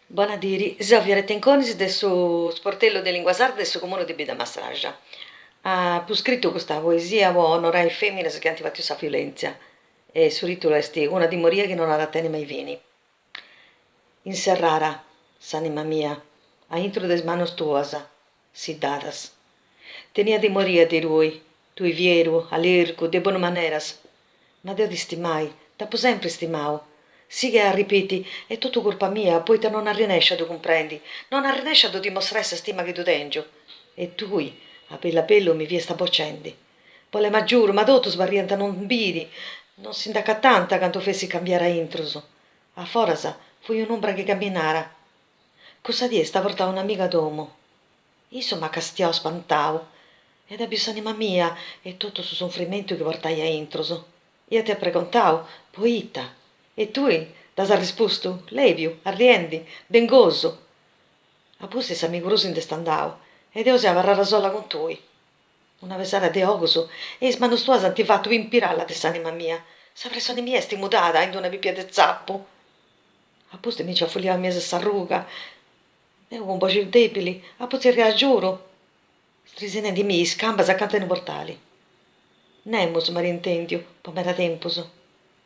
Buonadiri, Zovjere tenconis de su sportello de lingua sarda de su comune di Bidamastraja. Ha pu scritto questa poesia o onorai feminas che antivatio sa violenza e su titolo esti una dimoria che non ha da tene mai vieni. Inserrara, s'anima mia, a intro des manos tuosa, si dadas. Tenia dimoria di lui, tui vieru, alircu, de buone maneras. Ma Deo di stimai, t'apo sempre stimau. Sì che ripeti, è tutto colpa mia, poi te non arrinesci a comprendi, non arrinesci a dimostrare questa stima che tu tengo. E tui, a bello mi vie sta boccendi. Poi ma giuro, ma tu sbarrienta non vidi, non si indaca tanta quanto fessi cambiare a intruso. A forasa, fui un'ombra che camminara. Cosa die sta portava un'amica d'uomo. Io mi castiò spantavo. Ed è anima mia e tutto su soffrimento che portai a intruso. Io ti preguntavo, poeta, e tu, das ha risposto, leviu, arriendi, dengoso. A poi si amiguroso in destandao, ed io si avarrara sola con tui. Una vesara de ogusu, e smanos tuas ti fatto impiralla dess'anima mia. Saprei sono mia sti mudata, in una pipia de zappo. A posto mi ci affogliava mia s'arruga. E con voci deboli, a poter giuro. Strisene di mi, scambas accanto nei portali. Nemus marintendio, pomera tempus.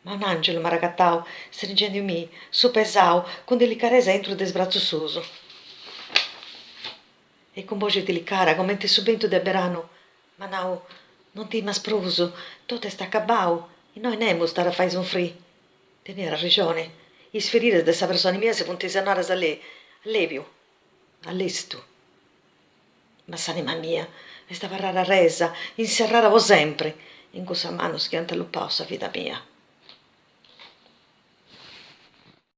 Ma un angelo m'aragattau, stringendo in me, su pesau, con delicarezza entro desbrazzoso. E con voce delicata, come te subento de berano, ma nau, non ti masproso, tutto è staccabau, e noi nemus stare a fai sonfrì. Tenera ragione, i sferire dessa persona mia se funzionare a lei, leviu, all'estu. Ma s'anima mia, e stava rara resa, inserrara sempre, in questa mano schianta lo pausa, vita mia.